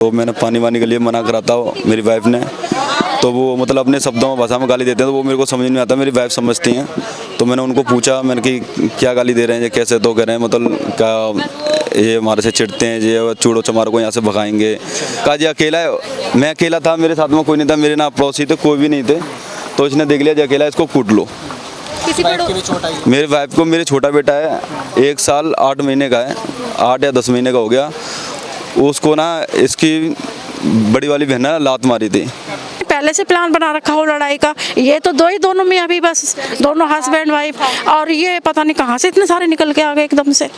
तो मैंने पानी वानी के लिए मना करा था मेरी वाइफ ने, तो वो मतलब अपने शब्दों में भाषा में गाली देते हैं, तो वो मेरे को समझ नहीं आता, मेरी वाइफ समझती हैं। तो मैंने उनको पूछा, मैंने कि क्या गाली दे रहे हैं ये, कैसे? तो कह रहे हैं मतलब क्या ये हमारे से चिढ़ते हैं, ये चूड़ो चमार को यहाँ से भगाएंगे। कहा जी अकेला है, मैं अकेला था, मेरे साथ में कोई नहीं था, मेरे ना पड़ोसी थे, कोई भी नहीं थे। तो इसने देख लिया जी अकेला है, इसको कूट लो। मेरे वाइफ को, मेरे छोटा बेटा है 1 साल 8 महीने का है, 8 या 10 महीने का हो गया। उसको ना इसकी बड़ी वाली बहन ने लात मारी थी। पहले से प्लान बना रखा हो लड़ाई का। ये तो दोनों में अभी बस दोनों हस्बैंड वाइफ, और ये पता नहीं कहाँ से इतने सारे निकल के आ गए एकदम से।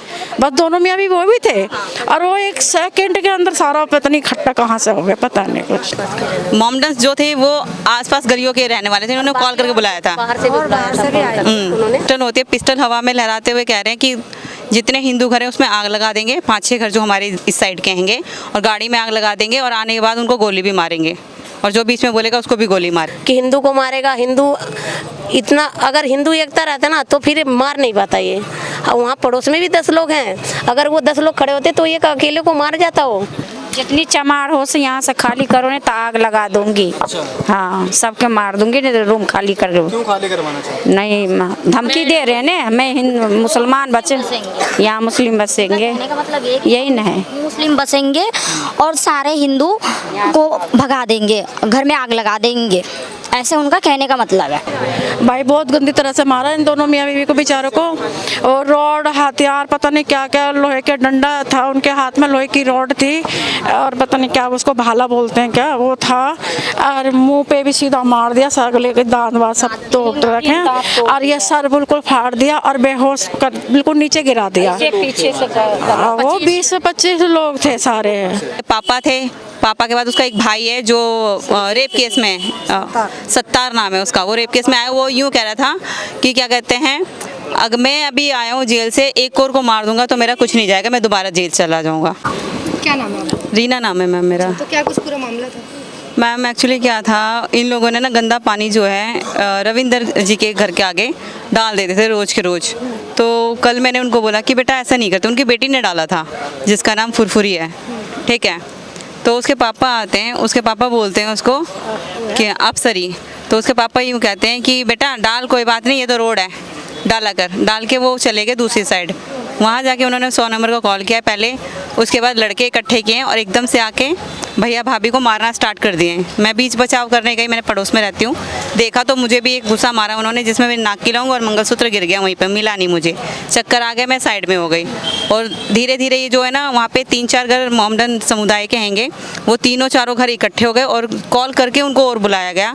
बस दोनों में अभी वो भी थे, और वो 1 सेकंड के अंदर सारा पता नहीं इकट्ठा कहाँ से हो गया, पता नहीं कुछ। मोमडन्स जो थे वो आसपास गलियों के रहने वाले थे, उन्होंने कॉल करके बुलाया था। पिस्टल होते, पिस्टल हवा में लहराते हुए कह रहे हैं कि जितने हिंदू घर हैं उसमें आग लगा देंगे, 5-6 घर जो हमारे इस साइड के हैंगे, और गाड़ी में आग लगा देंगे, और आने के बाद उनको गोली भी मारेंगे, और जो बीच में बोलेगा उसको भी गोली मार कि हिंदू को मारेगा। हिंदू इतना, अगर हिंदू एकता रहता ना तो फिर मार नहीं पाता ये। वहाँ पड़ोस में भी 10 लोग हैं, अगर वो 10 लोग खड़े होते तो ये अकेले को मार जाता हो। जितनी चमार हो से यहाँ से खाली करो ने तो आग लगा दूंगी। हाँ, सबके मार दूंगी, नहीं तो रूम खाली कर दो। क्यों खाली करवाना चाहिए? नहीं, धमकी दे रहे हैं ना, मैं मुसलमान बचे यहाँ मुस्लिम बसेंगे, मतलब यही न है। मुस्लिम बसेंगे और सारे हिंदू को भगा देंगे, घर में आग लगा देंगे, ऐसे उनका कहने का मतलब है। भाई बहुत गंदी तरह से मारा इन दोनों मियाँ बीवी को बेचारों को, और रॉड, हथियार, पता नहीं क्या क्या, लोहे के डंडा था उनके हाथ में, लोहे की रॉड थी, और पता नहीं क्या उसको भाला बोलते हैं क्या वो था, और मुंह पे भी सीधा मार दिया, सगले के दांत वात सब तोड़ रखे, और ये सर बिल्कुल फाड़ दिया और बेहोश कर बिल्कुल नीचे गिरा दिया। पीछे से वो 20 से 25 लोग थे सारे। पापा थे, पापा के बाद उसका एक भाई है जो रेप केस में, सत्तार नाम है उसका, वो रेप केस में आया। वो यूँ कह रहा था कि क्या कहते हैं, अगर मैं अभी आया हूँ जेल से, एक और को मार दूंगा तो मेरा कुछ नहीं जाएगा, मैं दोबारा जेल चला जाऊँगा। क्या नाम है? रीना नाम है मैम मेरा। तो क्या कुछ पूरा मामला था? मैम एक्चुअली क्या था, इन लोगों ने ना गंदा पानी जो है रविंदर जी के घर के आगे डाल देते थे रोज़ के रोज़। तो कल मैंने उनको बोला कि बेटा ऐसा नहीं करते, उनकी बेटी ने डाला था जिसका नाम फुरफुरी है, ठीक है। तो उसके पापा आते हैं, उसके पापा बोलते हैं उसको कि अफसरी, तो उसके पापा यूँ कहते हैं कि बेटा डाल, कोई बात नहीं, ये तो रोड है, डाला कर। डाल के वो चले गए दूसरी साइड। वहाँ जाके उन्होंने 100 नंबर का कॉल किया पहले, उसके बाद लड़के इकट्ठे किए और एकदम से आके भैया भाभी को मारना स्टार्ट कर दिए। मैं बीच बचाव करने गई, मैंने पड़ोस में रहती हूँ, देखा तो मुझे भी एक गुस्सा मारा उन्होंने, जिसमें मेरी नाक की लौंग और मंगलसूत्र गिर गया वहीं पर, मिला नहीं मुझे, चक्कर आ गया, मैं साइड में हो गई। और धीरे धीरे ये जो है ना, वहाँ पे 3-4 घर मोमडन समुदाय के हैंगे, वो तीनों चारों घर इकट्ठे हो गए और कॉल करके उनको और बुलाया गया,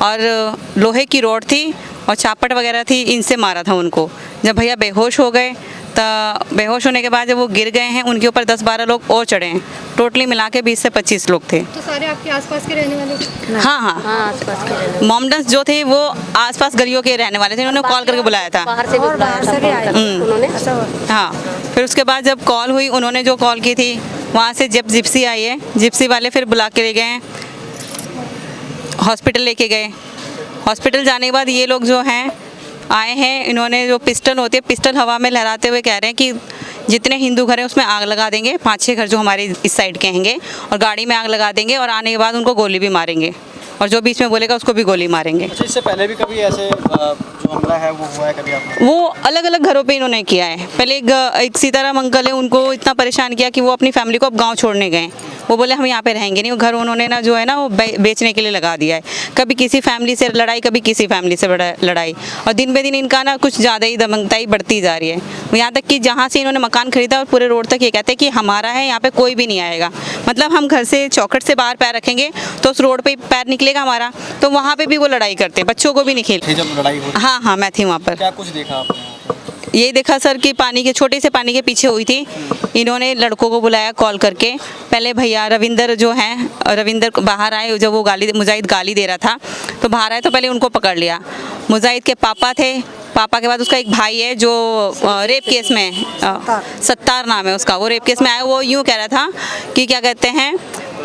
और लोहे की रॉड थी और चापट वगैरह थी, इनसे मारा था उनको। जब भैया बेहोश हो गए, तो बेहोश होने के बाद जब वो गिर गए हैं, उनके ऊपर 10-12 लोग और चढ़े हैं, टोटली मिला के 20 से 25 लोग थे। तो सारे आपके आसपास के रहने वाले थे? हाँ हाँ, आसपास के मोमडन्स जो थे वो आसपास गलियों के रहने वाले थे, उन्होंने कॉल करके बुलाया था। बाहर से भी बुलाया था उन्होंने। हाँ, फिर उसके बाद जब कॉल हुई, उन्होंने जो कॉल की थी, वहाँ से जब जिप्सी आई है, जिप्सी वाले फिर बुला के ले गए, हॉस्पिटल लेके गए। हॉस्पिटल जाने के बाद ये लोग जो हैं आए हैं, इन्होंने जो पिस्टल होती है, पिस्टल हवा में लहराते हुए कह रहे हैं कि जितने हिंदू घर हैं उसमें आग लगा देंगे, 5-6 घर जो हमारे इस साइड के हैंगे, और गाड़ी में आग लगा देंगे, और आने के बाद उनको गोली भी मारेंगे, और जो बीच में बोलेगा उसको भी गोली मारेंगे। अच्छा, इससे पहले भी कभी ऐसे जो हमला है वो हुआ है कभी आपने? वो अलग अलग घरों पे इन्होंने किया है। पहले एक सीताराम अंकल है, उनको इतना परेशान किया कि वो अपनी फैमिली को अब गांव छोड़ने गए। वो बोले हम यहाँ पे रहेंगे नहीं, वो घर उन्होंने ना जो है ना वो बेचने के लिए लगा दिया है। कभी किसी फैमिली से लड़ाई, कभी किसी फैमिली से लड़ाई, और दिन पे दिन इनका ना कुछ ज़्यादा ही दमकताई बढ़ती जा रही है। यहाँ तक कि जहाँ से इन्होंने मकान खरीदा और पूरे रोड तक ये कहते हैं कि हमारा है, यहाँ पे कोई भी नहीं आएगा। मतलब हम घर से चौखट से बाहर पैर रखेंगे तो उस रोड पे पैर निकलेगा हमारा, तो वहाँ पे भी वो लड़ाई करते हैं, बच्चों को भी नहीं खेल। जब लड़ाई हुई, हाँ हाँ, मैं थी वहाँ पर। क्या कुछ देखा आपने? ये देखा सर कि पानी के, छोटे से पानी के पीछे हुई थी, इन्होंने लड़कों को बुलाया कॉल करके। पहले भैया रविंदर जो हैं, रविंदर बाहर आए, जब वो मुजाहिद गाली दे रहा था तो बाहर आए, तो पहले उनको पकड़ लिया। मुजाहिद के पापा थे, पापा के बाद उसका एक भाई है जो रेप केस में, सत्तार नाम है उसका, वो रेप केस में आया। वो यूँ कह रहा था कि क्या कहते हैं,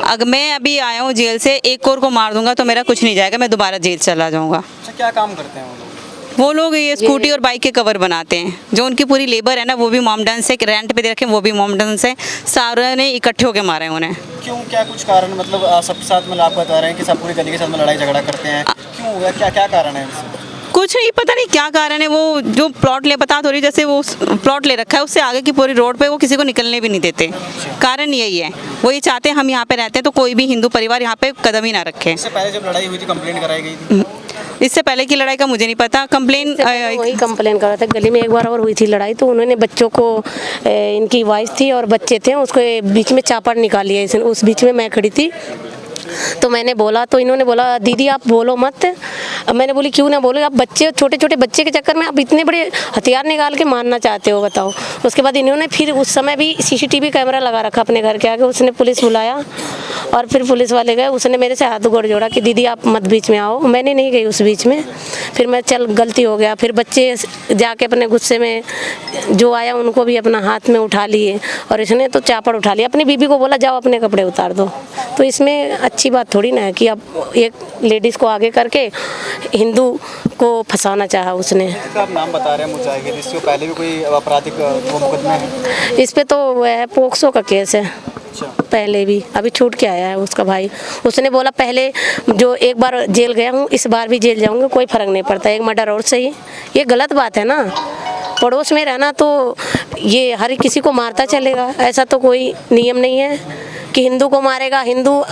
अगर मैं अभी आया हूँ जेल से, एक और को मार दूंगा तो मेरा कुछ नहीं जाएगा, मैं दोबारा जेल चला जाऊँगा। अच्छा, क्या काम करते हैं वो लोग? वो लोग ये स्कूटी और बाइक के कवर बनाते हैं। जो उनकी पूरी लेबर है ना, वो भी मोमडन से रेंट पे दे रखे हैं, वो भी मोमडन से, सारे ने इकट्ठे होकर मारे हैं उन्हें। क्यों, क्या कुछ कारण, मतलब सबके साथ मतलब आप बता रहे हैं कि सब पूरी गली के साथ में लड़ाई झगड़ा करते हैं, क्यों हुआ, क्या क्या कारण है इसमें? कुछ नहीं पता, नहीं क्या कारण है। वो जो प्लॉट ले, बता थोड़ी, जैसे वो प्लॉट ले रखा है, उससे आगे की पूरी रोड पे वो किसी को निकलने भी नहीं देते। कारण यही है, वो ये चाहते हैं हम यहाँ पे रहते हैं तो कोई भी हिंदू परिवार यहाँ पे कदम ही ना रखे। इससे पहले जब लड़ाई हुई थी कंप्लेंट कराई गई थी? इससे पहले की लड़ाई का मुझे नहीं पता। कंप्लेन वही कंप्लेन कर रहा था। गली में एक बार और हुई थी लड़ाई, तो उन्होंने बच्चों को, इनकी वाइफ थी और बच्चे थे, उसको बीच में चापड़ निकाल लिया इसने। उस बीच में मैं खड़ी थी तो मैंने बोला, तो इन्होंने बोला दीदी आप बोलो मत। अब मैंने बोली क्यों ना बोलो, आप बच्चे, छोटे छोटे बच्चे के चक्कर में आप इतने बड़े हथियार निकाल के मारना चाहते हो, बताओ। उसके बाद इन्होंने फिर उस समय भी सीसीटीवी कैमरा लगा रखा अपने घर के आगे। उसने पुलिस बुलाया और फिर पुलिस वाले गए। उसने मेरे से हाथ गोड़ जोड़ा कि दीदी आप मत बीच में आओ। मैंने नहीं गई उस बीच में। फिर मैं चल गलती हो गया। फिर बच्चे जाके अपने गुस्से में जो आया उनको भी अपना हाथ में उठा लिए और इसने तो चापड़ उठा लिया। अपनी बीबी को बोला जाओ अपने कपड़े उतार दो। तो इसमें अच्छी बात थोड़ी ना है कि अब एक लेडीज़ को आगे करके हिंदू को फंसाना चाहा उसने। तो आप नाम बता रहे हैं मुजाहिद, इससे पहले भी कोई आपराधिक वो मुकदमा है? इस पे तो वह पोक्सो का केस है, पहले भी, अभी छूट के आया है उसका भाई। उसने बोला पहले जो एक बार जेल गया हूँ, इस बार भी जेल जाऊँगी, कोई फ़र्क नहीं पड़ता, एक मर्डर और सही। ये गलत बात है ना, पड़ोस में रहना तो ये हर किसी को मारता चलेगा, ऐसा तो कोई नियम नहीं है कि हिंदू को मारेगा। हिंदू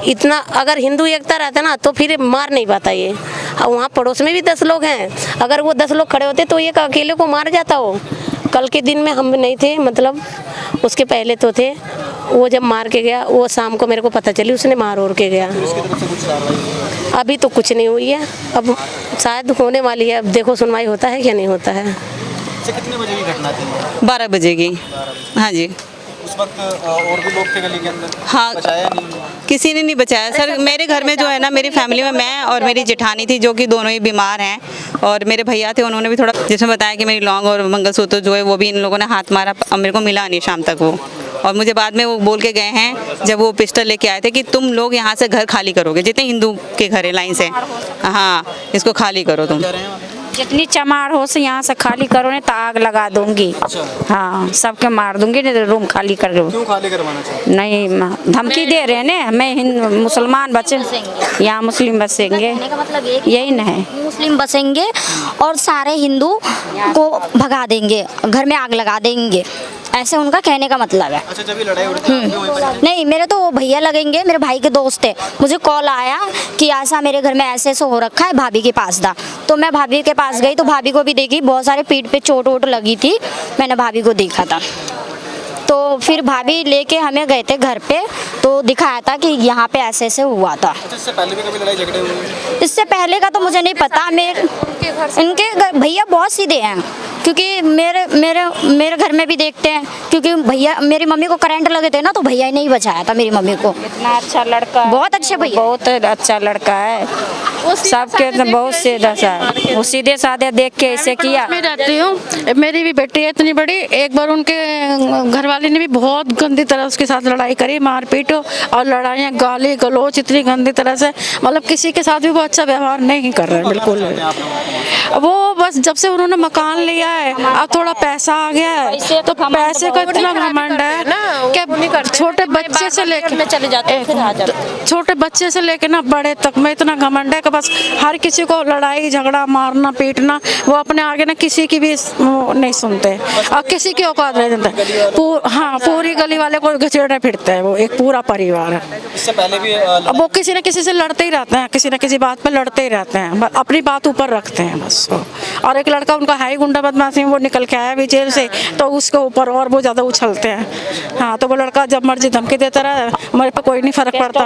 इतना, अगर हिंदू एकता रहता ना तो फिर मार नहीं पाता ये। और वहाँ पड़ोस में भी 10 लोग हैं, अगर वो 10 लोग खड़े होते तो ये अकेले को मार जाता हो। कल के दिन में हम नहीं थे, मतलब उसके पहले तो थे। वो जब मार के गया, वो शाम को मेरे को पता चली उसने मार और के गया। अभी तो कुछ नहीं हुई है, अब शायद होने वाली है। अब देखो सुनवाई होता है क्या नहीं होता है। कितने बजे की घटना थी? 12 बजे की। हाँ जी। उस वक्त और भी लोग थे गली के अंदर? हाँ, बचाया नहीं? किसी ने नहीं बचाया सर। मेरे घर में जो है ना, मेरी फैमिली में मैं और मेरी जेठानी थी, जो कि दोनों ही बीमार हैं, और मेरे भैया थे, उन्होंने भी थोड़ा, जिसमें बताया कि मेरी लौंग और मंगलसूत्र जो है वो भी इन लोगों ने हाथ मारा। अब मेरे को मिला नहीं शाम तक वो, और मुझे बाद में वो बोल के गए हैं जब वो पिस्टल लेके आए थे कि तुम लोग यहाँ से घर खाली करोगे, जितने हिंदू के घर है लाइन से, हाँ इसको खाली करो तुम। जितनी चमार हो से यहाँ से खाली करो, नहीं तो आग लगा दूंगी। हाँ, सबके मार दूंगी, नहीं तो रूम खाली कर दो। क्यों खाली करवाना चाहिए? नहीं, धमकी दे रहे हैं ना, मैं हिंदू मुसलमान बचे यहाँ मुस्लिम बसेंगे, मतलब यही ना है। मुस्लिम बसेंगे और सारे हिंदू को भगा देंगे, घर में आग लगा देंगे, ऐसे उनका कहने का मतलब है। अच्छा, जब ये लड़ाई हो रही थी क्यों वहीं पर? नहीं, मेरे तो भैया लगेंगे, मेरे भाई के दोस्त थे। मुझे कॉल आया कि ऐसा मेरे घर में ऐसे ऐसे हो रखा है, भाभी के पास था। तो मैं भाभी के पास गई तो भाभी को भी देखी, बहुत सारे पीठ पे चोट वोट लगी थी, मैंने भाभी को देखा था। तो फिर भाभी लेके हमें गए थे घर पे, तो दिखाया था कि यहाँ पे ऐसे ऐसे हुआ था। अच्छा, इससे पहले भी कभी लड़ाई झगड़े हुए? इससे पहले का तो मुझे नहीं पता। इनके भैया बहुत सीधे हैं, क्योंकि मेरे घर में भी देखते हैं, क्योंकि भैया, मेरी मम्मी को करंट लगे थे ना, तो भैया ही नहीं बचाया था मेरी मम्मी को। इतना अच्छा लड़का है, बहुत अच्छे भैया, बहुत अच्छा लड़का है, सबके बहुत सीधा सा, वो सीधे साधे देख के ऐसे किया। मैं रहती हूँ, मेरी भी बेटी है इतनी बड़ी, एक बार उनके घर वाले ने भी बहुत गंदी तरह उसके साथ लड़ाई करी, मारपीट और लड़ाइयाँ, गाली गलौज इतनी गंदी तरह से, मतलब किसी के साथ भी वो अच्छा व्यवहार नहीं कर रहे बिल्कुल। वो बस जब से उन्होंने मकान लिया है, अब थोड़ा पैसा आ गया है, तो पैसे का इतना घमंड है कि छोटे बच्चे से लेके छोटे बच्चे से लेके ना बड़े तक में इतना घमंड है कि बस हर किसी को लड़ाई झगड़ा मारना पीटना। वो अपने आगे ना किसी की भी नहीं सुनते और किसी की औकात नहीं देते। हाँ, पूरी गली वाले को घसीटने फिरते हैं, वो एक पूरा परिवार है। इससे पहले भी अब वो किसी न किसी से लड़ते ही रहते हैं, किसी न किसी बात पर लड़ते ही रहते हैं, अपनी बात ऊपर रखते हैं बस। और एक लड़का उनका हाई गुंडा बदमाशी में वो निकल के आया भी जेल से, तो उसके ऊपर और वो ज़्यादा उछलते हैं। हाँ, तो वो लड़का जब मर्जी धमकी देता रहा, मेरे पे कोई नहीं फर्क पड़ता।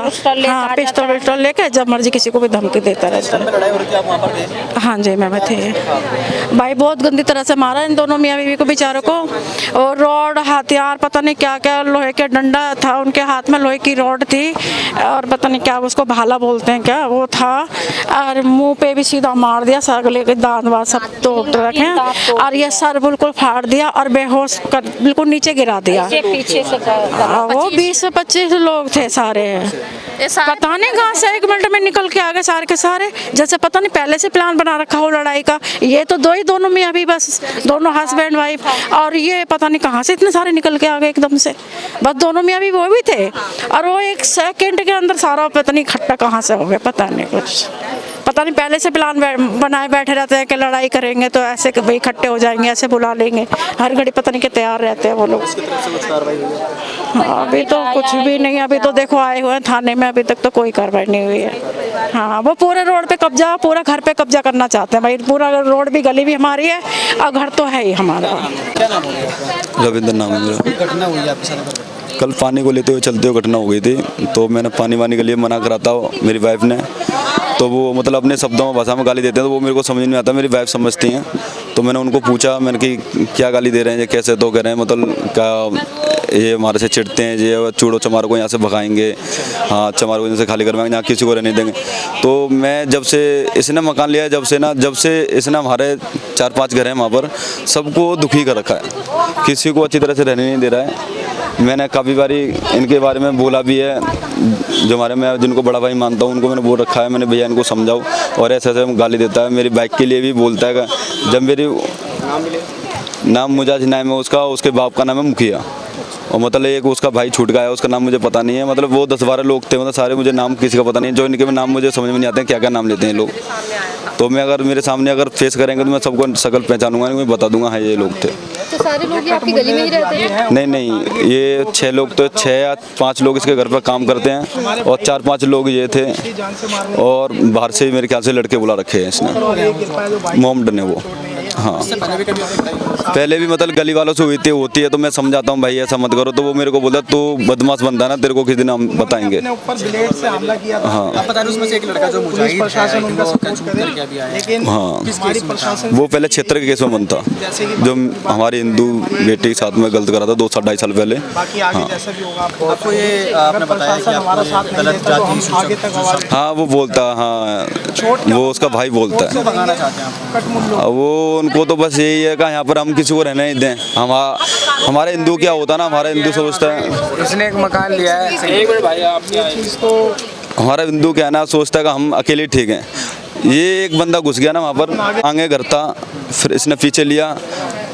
हाँ, पिस्टल लेके जब मर्जी किसी को भी धमकी देता रहता है। लड़ाई हो रही थी, आप वहाँ पर थे? हाँ जी, मैं थे। भाई बहुत गंदी तरह से मारा इन दोनों मियाँ बीवी को बेचारों को, और रॉड, हथियार, पता नहीं क्या क्या, लोहे के डंडा था उनके हाथ में, लोहे की रॉड थी, और पता नहीं क्या उसको भाला बोलते हैं क्या वो था, और मुंह पे भी सीधा मार दिया, सगले के दांत वाँत सब तोड़ रखे, और ये सर बिल्कुल फाड़ दिया और बेहोश कर बिल्कुल नीचे गिरा दिया। पीछे से वो 20 से 25 लोग थे सारे। पता नहीं कहाँ से 1 मिनट में निकल के आ गए सारे के सारे, जैसे पता नहीं पहले से प्लान बना रखा हो लड़ाई का। ये तो दोनों में अभी बस दोनों हस्बैंड वाइफ, और ये पता नहीं कहाँ से इतने सारे निकल के आ गए एकदम से। बस दोनों में अभी वो भी थे, और वो 1 सेकंड के अंदर सारा पता नहीं इकट्ठा कहाँ से हो गया, पता नहीं कुछ। पता नहीं पहले से प्लान बनाए बैठे रहते हैं कि लड़ाई करेंगे तो ऐसे भाई इकट्ठे हो जाएंगे, ऐसे बुला लेंगे, हर घड़ी पता नहीं कि तैयार रहते हैं वो लोग। अभी तो कुछ भी नहीं, अभी तो देखो आए हुए हैं थाने में, अभी तक तो कोई कार्रवाई नहीं हुई है। हाँ, वो पूरे रोड पे कब्जा, पूरा घर पे कब्जा करना चाहते हैं भाई, पूरा रोड भी गली भी हमारी है और घर तो है ही हमारा। क्या नाम है? रविंद्र नाम है मेरा। घटना हुई आपके साथ? कल पानी को लेते हुए चलते हुए घटना हो गई थी, तो मैंने पानी वानी के लिए मना करा था मेरी वाइफ ने, तो वो मतलब अपने शब्दों में भाषा में गाली देते हैं, तो वो मेरे को समझ नहीं आता, मेरी वाइफ समझती हैं। तो मैंने उनको पूछा, मैंने कि क्या गाली दे रहे हैं ये, कैसे? तो कह रहे हैं मतलब क्या ये हमारे से चिढ़ते हैं, ये चूड़ो चमार को यहाँ से भगाएंगे, हाँ चमार को यहाँ से खाली करवाएंगे, यहाँ किसी को रहने देंगे। तो मैं जब से इसने मकान लिया, जब से इसने हमारे 4-5 घर हैं वहाँ पर, सबको दुखी कर रखा है, किसी को अच्छी तरह से रहने नहीं दे रहा है। मैंने काफ़ी बारी इनके बारे में बोला भी है, जो हमारे मैं जिनको बड़ा भाई मानता हूँ उनको मैंने बोल रखा है, मैंने भैया इनको समझाओ, और ऐसे ऐसे गाली देता है। मेरी बाइक के लिए भी बोलता है, जब मेरी नाम मुजाज नाम है उसका, उसके बाप का नाम है मुखिया, और मतलब एक उसका भाई छूट गया है, उसका नाम मुझे पता नहीं है। मतलब वो 10-12 लोग थे, मतलब सारे मुझे नाम किसी का पता नहीं है, जो इनके नाम मुझे समझ में नहीं आते हैं क्या क्या नाम लेते हैं लोग। तो मैं अगर मेरे सामने अगर फेस करेंगे तो मैं सबको शकल पहचानूंगा, मैं बता दूंगा हाँ ये लोग थे। तो सारे लोग आपकी गली में ही रहते हैं? नहीं, ये 6 लोग, तो 6 या 5 लोग इसके घर पर काम करते हैं, और 4-5 लोग ये थे, और बाहर से मेरे ख्याल से लड़के बुला रखे हैं इसने, मोहम्मद ने वो। हाँ, पहले भी मतलब गली वालों से होती है, तो मैं समझाता हूँ भाई ऐसा मत करो, तो वो मेरे को बोलता तू बदमाश बनता है ना, तेरे को किसी दिन हम बताएंगे। हाँ, आप बता रहे उसमें से एक लड़का जो मुजाहिद है, हाँ, वो पहले क्षेत्र के केस में बनता, जो हमारी हिंदू बेटी के साथ में गलत करा था 2-2.5 साल पहले। हाँ, आपको ये आपने बताया कि आपको गलत जाति सूचक, हाँ वो बोलता, हाँ वो उसका भाई बोलता है। भगाना चाहते हैं आप? वो उनको तो बस यही है कि यहाँ पर हम किसी को रहने नहीं दें। हमारे हिंदू क्या होता है ना, हमारा हिंदू सोचता है, उसने एक मकान लिया है, हमारा हिंदू क्या है ना, सोचता है कि हम अकेले ठीक हैं। ये एक बंदा घुस गया ना वहाँ पर, आगे घर था, फिर इसने पीछे लिया,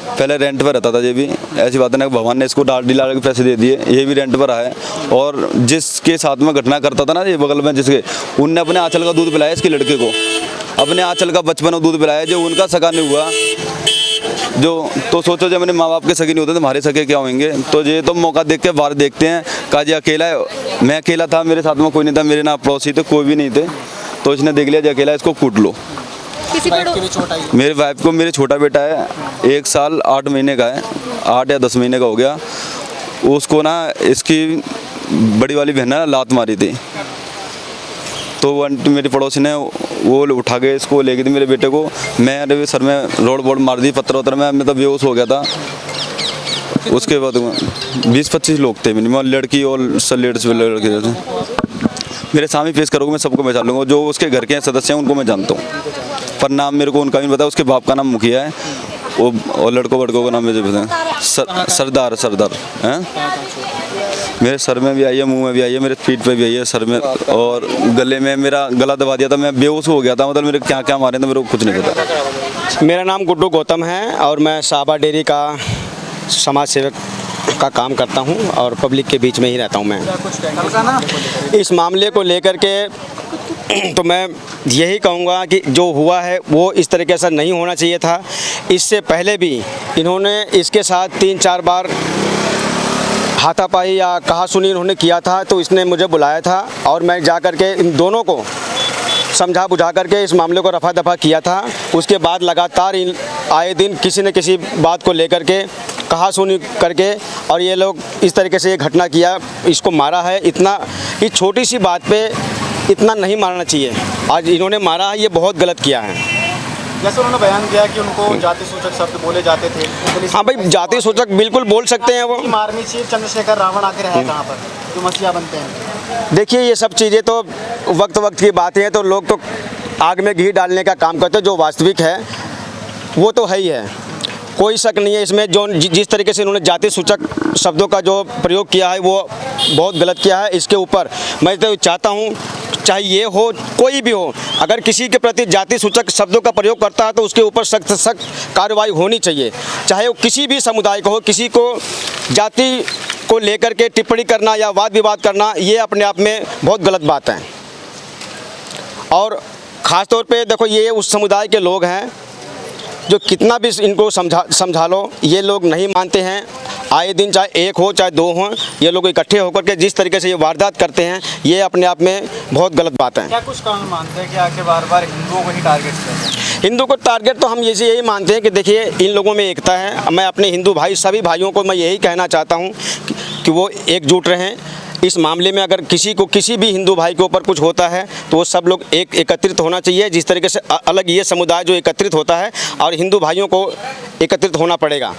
पहले रेंट पर रहता था ये भी, ऐसी बात है ना, भगवान ने इसको डाल डिला के पैसे दे दिए, ये भी रेंट पर आया। और जिसके साथ में घटना करता था ना ये बगल में जिसके, उनने अपने आंचल का दूध पिलाया इसके लड़के को, अपने आंचल का बचपन में दूध पिलाया, जो उनका सगा नहीं हुआ। जो तो सोचो जब मेरे माँ बाप के सगे नहीं होते तो हमारे सगे क्या होंगे। तो ये तो मौका देख के बाहर देखते हैं, काजी अकेला है, मैं अकेला था, मेरे साथ में कोई नहीं था, मेरे ना पड़ोसी थे, कोई भी नहीं थे, तो इसने देख लिया जो अकेला, इसको कूट लो। मेरी वाइफ को, मेरे छोटा बेटा है 1 साल 8 महीने का है, 8 या 10 महीने का हो गया, उसको ना इसकी बड़ी वाली बहन ने लात मारी थी, तो वो आंटी मेरी पड़ोसी ने वो उठा के इसको ले गई थी मेरे बेटे को, मैं सर में रोड बोर्ड मार दी, पत्थर वत्थर में, मतलब बेहोश हो गया था। उसके बाद 20-25 लोग थे मिनिमम, लड़की और लेडीज लड़के थे। मेरे सामने पेश करोगे मैं सबको पहचान लूँगा, जो उसके घर के सदस्य हैं उनको मैं जानता हूँ, पर नाम मेरे को उनका भी पता है। उसके बाप का नाम मुखिया है, वो और लड़कों का नाम मुझे पता है, सरदार हैं। मेरे सर में भी आई है, मुंह में भी आई है, मेरे पीठ पे भी आई है, सर में, और गले में मेरा गला दबा दिया था, मैं बेहोश हो गया था, मतलब मेरे क्या क्या मारे थे मेरे को कुछ नहीं पता। मेरा नाम गुड्डू गौतम है और मैं साबा डेयरी का समाज सेवक का काम करता हूं और पब्लिक के बीच में ही रहता हूं मैं। इस मामले को लेकर के तो मैं यही कहूँगा कि जो हुआ है वो इस तरीके से नहीं होना चाहिए था। इससे पहले भी इन्होंने इसके साथ 3-4 बार हाथापाई या कहा सुनी इन्होंने किया था, तो इसने मुझे बुलाया था और मैं जा कर के इन दोनों को समझा बुझा करके इस मामले को रफा दफा किया था। उसके बाद लगातार आए दिन किसी न किसी बात को लेकर के कहा सुनी करके और ये लोग इस तरीके से ये घटना किया, इसको मारा है। इतना इस छोटी सी बात पे इतना नहीं मारना चाहिए, आज इन्होंने मारा है, ये बहुत गलत किया है। जैसे उन्होंने बयान किया कि उनको जाति सूचक शब्द बोले जाते थे। हाँ भाई, जाति सूचक बिल्कुल बोल सकते हैं वो। मारनी चाहिए। चंद्रशेखर रावण आकर है कहाँ पर जो मसीहा बनते हैं। देखिए ये सब चीज़ें तो वक्त की बातें हैं, तो लोग तो आग में घी डालने का काम करते हैं, जो वास्तविक है वो तो है ही है। कोई शक नहीं है इसमें। जो जिस तरीके से इन्होंने जाति सूचक शब्दों का जो प्रयोग किया है वो बहुत गलत किया है। इसके ऊपर मैं तो चाहता हूँ, चाहे ये हो कोई भी हो, अगर किसी के प्रति जाति सूचक शब्दों का प्रयोग करता है तो उसके ऊपर सख्त सख्त कार्रवाई होनी चाहिए, चाहे वो किसी भी समुदाय को हो। किसी को जाति को लेकर के टिप्पणी करना या वाद विवाद करना ये अपने आप में बहुत गलत बात है। और ख़ास तौर पे देखो, ये उस समुदाय के लोग हैं जो कितना भी इनको समझा लो, ये लोग नहीं मानते हैं। आए दिन चाहे एक हो चाहे दो हों, ये लोग इकट्ठे होकर के जिस तरीके से ये वारदात करते हैं, ये अपने आप में बहुत गलत बात है। क्या कुछ कारण मानते हैं कि आके बार बार हिंदुओं को ही टारगेट करते हैं? हिंदू को टारगेट तो हम यही मानते हैं कि देखिए, इन लोगों में एकता है। मैं अपने हिंदू भाई सभी भाइयों को मैं यही कहना चाहता हूँ कि वो एकजुट रहें। इस मामले में अगर किसी को किसी भी हिंदू भाई के ऊपर कुछ होता है तो वो सब लोग एकत्रित होना चाहिए। जिस तरीके से अलग ये समुदाय जो एकत्रित होता है, और हिंदू भाइयों को एकत्रित होना पड़ेगा।